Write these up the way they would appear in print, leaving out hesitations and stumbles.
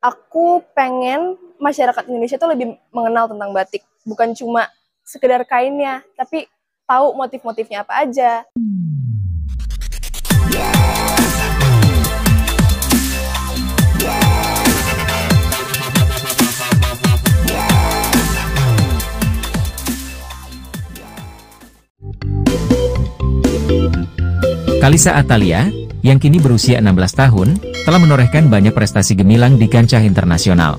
Aku pengen masyarakat Indonesia tuh lebih mengenal tentang batik, bukan cuma sekedar kainnya, tapi tahu motif-motifnya apa aja. Kalisa Atalia, yang kini berusia 16 tahun, telah menorehkan banyak prestasi gemilang di kancah internasional.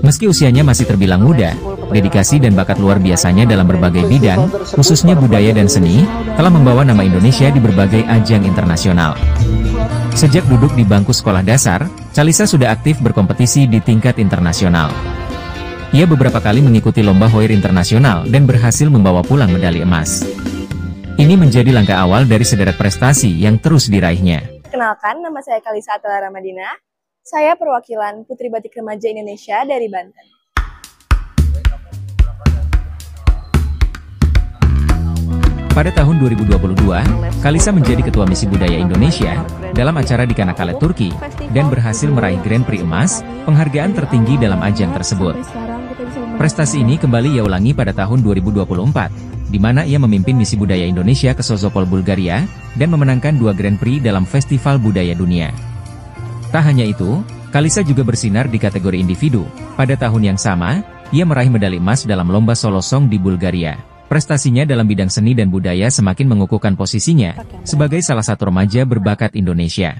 Meski usianya masih terbilang muda, dedikasi dan bakat luar biasanya dalam berbagai bidang, khususnya budaya dan seni, telah membawa nama Indonesia di berbagai ajang internasional. Sejak duduk di bangku sekolah dasar, Kalisa sudah aktif berkompetisi di tingkat internasional. Ia beberapa kali mengikuti lomba Hoir internasional dan berhasil membawa pulang medali emas. Ini menjadi langkah awal dari sederet prestasi yang terus diraihnya. Kenalkan, nama saya Kalisa Atalia Ramadina. Saya perwakilan Putri Batik Remaja Indonesia dari Banten. Pada tahun 2022, Kalisa menjadi Ketua Misi Budaya Indonesia dalam acara di Çanakkale, Turki, dan berhasil meraih Grand Prix emas, penghargaan tertinggi dalam ajang tersebut. Prestasi ini kembali ia ulangi pada tahun 2024, di mana ia memimpin Misi Budaya Indonesia ke Sozopol, Bulgaria, dan memenangkan 2 Grand Prix dalam Festival Budaya Dunia. Tak hanya itu, Kalisa juga bersinar di kategori individu. Pada tahun yang sama, ia meraih medali emas dalam lomba solo song di Bulgaria. Prestasinya dalam bidang seni dan budaya semakin mengukuhkan posisinya sebagai salah satu remaja berbakat Indonesia.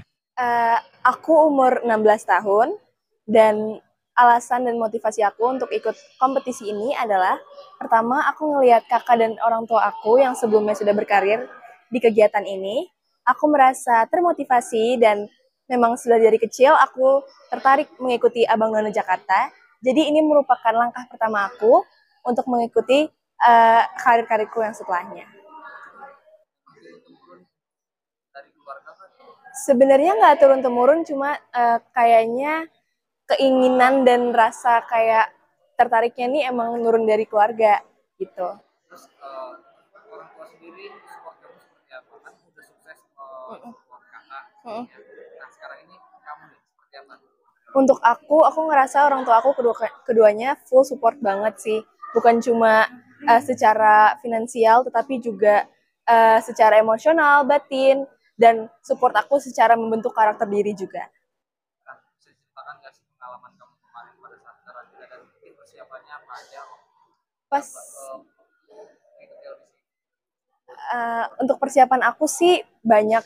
Aku umur 16 tahun, dan alasan dan motivasi aku untuk ikut kompetisi ini adalah, pertama, aku ngelihat kakak dan orang tua aku yang sebelumnya sudah berkarir di kegiatan ini. Aku merasa termotivasi dan memang sudah dari kecil aku tertarik mengikuti Abang None Jakarta. Jadi ini merupakan langkah pertama aku untuk mengikuti karir-karirku yang setelahnya. Sebenarnya nggak turun-temurun, cuma kayaknya keinginan dan rasa kayak tertariknya nih emang nurun dari keluarga gitu. Terus orang tua sendiri support kamu seperti apa? Kan udah sukses support kakak. Nah sekarang ini kamu seperti apa? Untuk aku ngerasa orang tua aku keduanya full support banget sih. Bukan cuma secara finansial, tetapi juga secara emosional, batin, dan support aku secara membentuk karakter diri juga. Nah, bisa ceritakan nggak sih pengalaman kamu kemarin pada saat karantina dan mungkin persiapannya apa aja? Pas untuk persiapan aku sih banyak.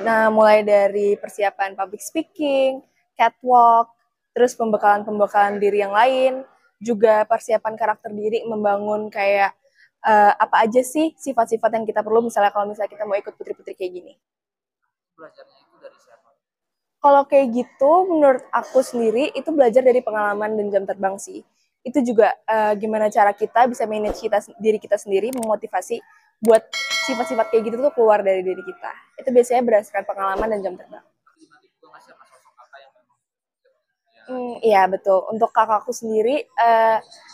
Nah, mulai dari persiapan public speaking, catwalk, terus pembekalan diri yang lain, juga persiapan karakter diri, membangun kayak apa aja sih sifat-sifat yang kita perlu misalnya kalau kita mau ikut putri-putri kayak gini. Belajarnya itu dari siapa? Kalau kayak gitu, menurut aku sendiri itu belajar dari pengalaman dan jam terbang sih. Itu juga gimana cara kita bisa manage diri kita sendiri, memotivasi buat sifat-sifat kayak gitu tuh keluar dari diri kita. Itu biasanya berdasarkan pengalaman dan jam terbang. Iya betul. Untuk kakakku sendiri,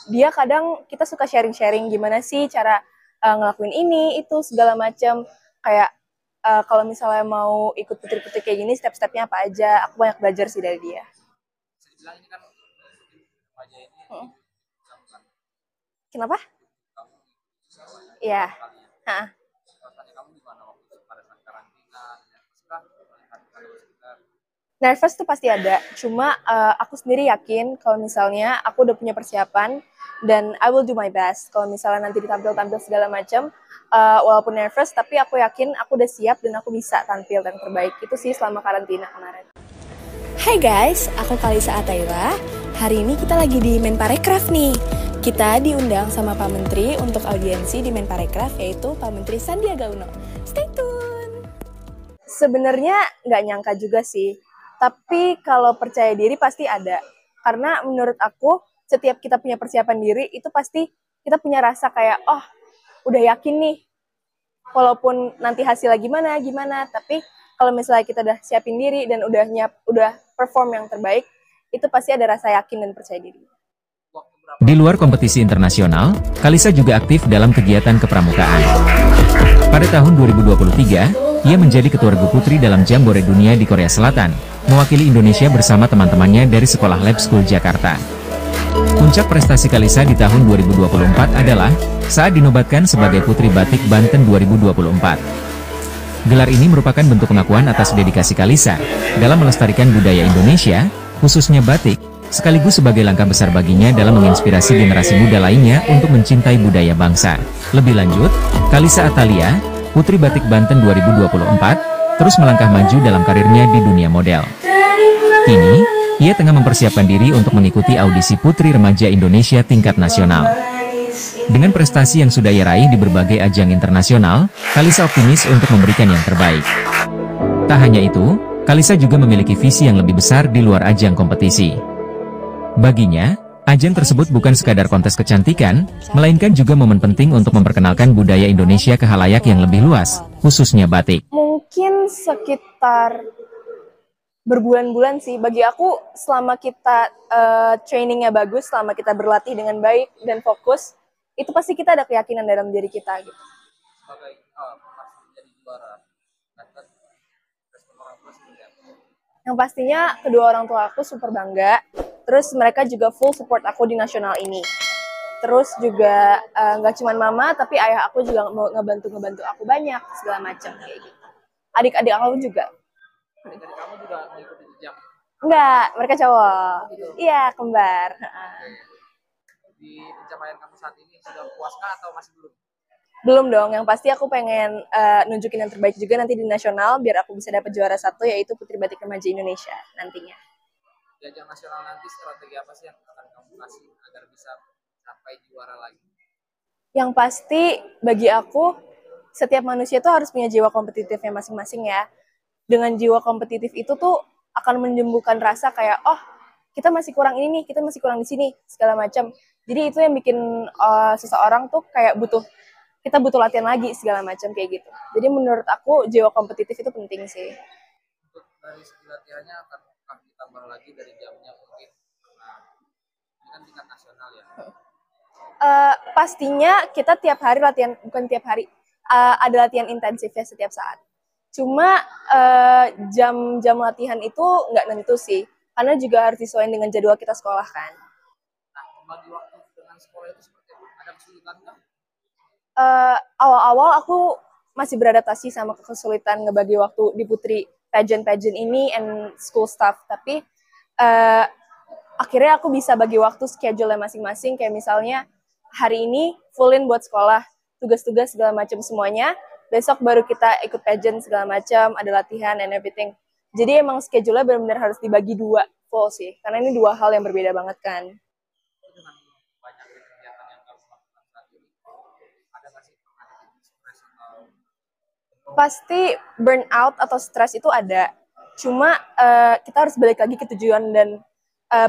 dia kadang kita suka sharing-sharing gimana sih cara ngelakuin ini, itu segala macam. Kayak kalau misalnya mau ikut putri-putri kayak gini, step-stepnya apa aja. Aku banyak belajar sih dari dia. Bisa dibilang ini kan remaja ini. Kenapa? Iya. Kamu gimana waktu pada saat karantina? Nervous tuh pasti ada, cuma aku sendiri yakin kalau misalnya aku udah punya persiapan dan I will do my best. Kalau misalnya nanti ditampil-tampil segala macam, walaupun nervous, tapi aku yakin aku udah siap dan aku bisa tampil yang terbaik. Itu sih selama karantina kemarin. Hai guys, aku Kalisa Ataila. Hari ini kita lagi di Menparekraf nih. Kita diundang sama Pak Menteri untuk audiensi di Menparekraf, yaitu Pak Menteri Sandiaga Uno. Stay tune! Sebenarnya nggak nyangka juga sih. Tapi kalau percaya diri pasti ada. Karena menurut aku, setiap kita punya persiapan diri, itu pasti kita punya rasa kayak, oh, udah yakin nih. Walaupun nanti hasilnya gimana. Tapi kalau misalnya kita udah siapin diri dan udah perform yang terbaik, itu pasti ada rasa yakin dan percaya diri. Di luar kompetisi internasional, Kalisa juga aktif dalam kegiatan kepramukaan. Pada tahun 2023, ia menjadi Ketua Regu Putri dalam Jambore Dunia di Korea Selatan, mewakili Indonesia bersama teman-temannya dari Sekolah Lab School Jakarta. Puncak prestasi Kalisa di tahun 2024 adalah saat dinobatkan sebagai Putri Batik Banten 2024. Gelar ini merupakan bentuk pengakuan atas dedikasi Kalisa dalam melestarikan budaya Indonesia, khususnya batik, sekaligus sebagai langkah besar baginya dalam menginspirasi generasi muda lainnya untuk mencintai budaya bangsa. Lebih lanjut, Kalisa Atalia, Putri Batik Banten 2024, terus melangkah maju dalam karirnya di dunia model. Kini, ia tengah mempersiapkan diri untuk mengikuti audisi Putri Remaja Indonesia tingkat nasional. Dengan prestasi yang sudah ia raih di berbagai ajang internasional, Kalisa optimis untuk memberikan yang terbaik. Tak hanya itu, Kalisa juga memiliki visi yang lebih besar di luar ajang kompetisi. Baginya, ajang tersebut bukan sekadar kontes kecantikan, melainkan juga momen penting untuk memperkenalkan budaya Indonesia ke khalayak yang lebih luas, khususnya batik. Mungkin sekitar berbulan-bulan sih. Bagi aku, selama kita trainingnya bagus, selama kita berlatih dengan baik dan fokus, itu pasti kita ada keyakinan dalam diri kita gitu. Sebagai menjadi juara Banten, respon orang tua seperti apa? Yang pastinya kedua orang tua aku super bangga. Terus mereka juga full support aku di nasional ini. Terus juga nggak cuma mama, tapi ayah aku juga mau ngebantu aku banyak segala macam kayak gitu. Adik-adik aku juga. Adik-adik kamu juga mengikuti jejak? Enggak, mereka cowok. Iya, kembar. Di pencapaian kamu saat ini sudah puaskah atau masih belum? Belum dong, yang pasti aku pengen nunjukin yang terbaik juga nanti di nasional biar aku bisa dapat juara 1, yaitu Putri Batik Remaja Indonesia nantinya. Di ajang nasional nanti strategi apa sih yang akan kamu kasih agar bisa sampai juara lagi? Yang pasti bagi aku, setiap manusia tuh harus punya jiwa kompetitifnya masing-masing ya. Dengan jiwa kompetitif itu tuh akan menyembuhkan rasa kayak, oh kita masih kurang ini nih, kita masih kurang di sini, segala macam. Jadi itu yang bikin seseorang tuh kayak kita butuh latihan lagi segala macam kayak gitu. Jadi menurut aku jiwa kompetitif itu penting sih. Untuk dari segi latihannya akan ditambah lagi dari jamnya mungkin. Nah, ini kan tingkat nasional ya. Pastinya kita tiap hari latihan, bukan tiap hari, ada latihan intensifnya setiap saat. Cuma jam latihan itu nggak nentu sih, karena juga harus disesuaikan dengan jadwal kita sekolah kan. Nah, membagi waktu dengan sekolah itu seperti apa? Ada kesulitan nggak? Awal-awal aku masih beradaptasi sama kesulitan ngebagi waktu di Putri pageant ini and school stuff. Tapi akhirnya aku bisa bagi waktu schedule masing-masing. Kayak misalnya hari ini fullin buat sekolah, tugas-tugas segala macam semuanya. Besok baru kita ikut pageant segala macam, ada latihan and everything. Jadi emang schedule-nya benar-benar harus dibagi 2 full sih. Karena ini 2 hal yang berbeda banget kan. Dengan banyak kegiatan yang kamu lakukan saat ini, ada nggak sih stres atau Pasti burnout atau stres itu ada. Cuma kita harus balik lagi ke tujuan dan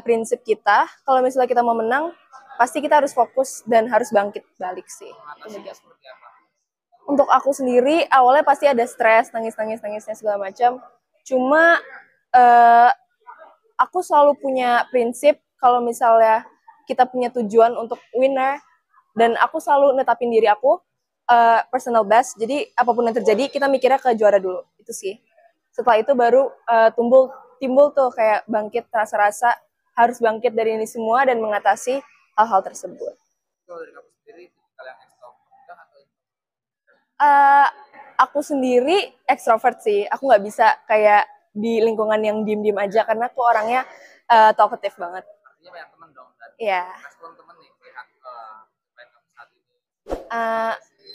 prinsip kita. Kalau misalnya kita mau menang, pasti kita harus fokus dan harus bangkit balik sih. mengatasinya seperti apa? Untuk aku sendiri, awalnya pasti ada stres, nangis-nangisnya segala macam. Cuma aku selalu punya prinsip kalau misalnya kita punya tujuan untuk winner, dan aku selalu netapin diri aku personal best. Jadi apapun yang terjadi, kita mikirnya ke juara dulu. Itu sih. Setelah itu baru timbul tuh kayak bangkit, rasa-rasa harus bangkit dari ini semua dan mengatasi hal-hal tersebut. Kalau dari kamu sendiri, kalian ekstrovert atau Aku sendiri ekstrovert sih. Aku nggak bisa kayak di lingkungan yang diem-diem aja karena aku orangnya talkative banget. artinya banyak teman dong? Dan Iya. respon teman nih melihat main kamu saat ini.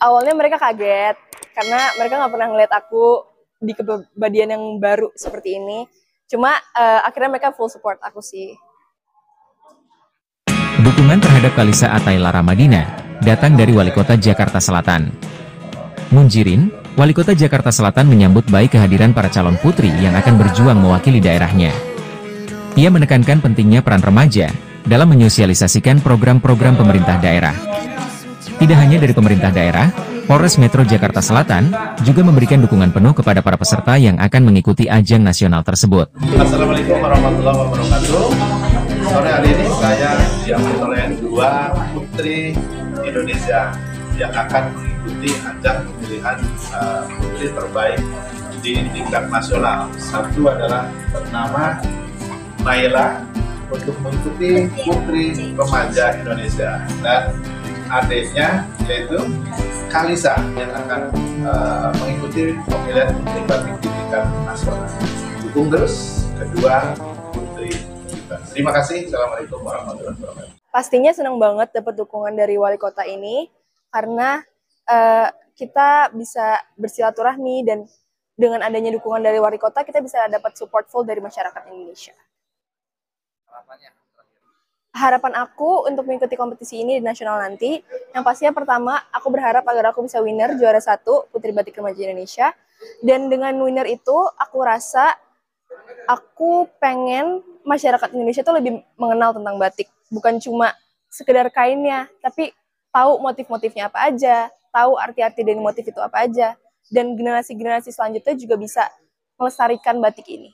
Awalnya mereka kaget karena mereka nggak pernah ngeliat aku di kepribadian yang baru seperti ini. Cuma akhirnya mereka full support aku sih. Dukungan terhadap Kalisa Ataila Ramadina datang dari Wali Kota Jakarta Selatan. Munjirin, Wali Kota Jakarta Selatan menyambut baik kehadiran para calon putri yang akan berjuang mewakili daerahnya. Ia menekankan pentingnya peran remaja dalam menyosialisasikan program-program pemerintah daerah. Tidak hanya dari pemerintah daerah, Polres Metro Jakarta Selatan juga memberikan dukungan penuh kepada para peserta yang akan mengikuti ajang nasional tersebut. Assalamualaikum warahmatullahi wabarakatuh. Sore hari ini saya diambil oleh 2 putri Indonesia yang akan mengikuti ajang pemilihan putri terbaik di tingkat nasional. Satu adalah bernama Naila untuk mengikuti Putri Remaja Indonesia, dan adiknya yaitu Kalisa yang akan mengikuti pemilihan Putri Batik di tingkat nasional. Dukung terus kedua putri kita. Terima kasih. Assalamualaikum warahmatullahi wabarakatuh. Pastinya senang banget dapat dukungan dari wali kota ini karena kita bisa bersilaturahmi, dan dengan adanya dukungan dari wali kota kita bisa dapat support full dari masyarakat Indonesia. Harapan aku untuk mengikuti kompetisi ini di nasional nanti, yang pastinya pertama aku berharap agar aku bisa winner juara 1 Putri Batik Remaja Indonesia, dan dengan winner itu aku rasa aku pengen masyarakat Indonesia tuh lebih mengenal tentang batik, bukan cuma sekedar kainnya, tapi tahu motif-motifnya apa aja, tahu arti-arti dari motif itu apa aja, dan generasi-generasi selanjutnya juga bisa melestarikan batik ini.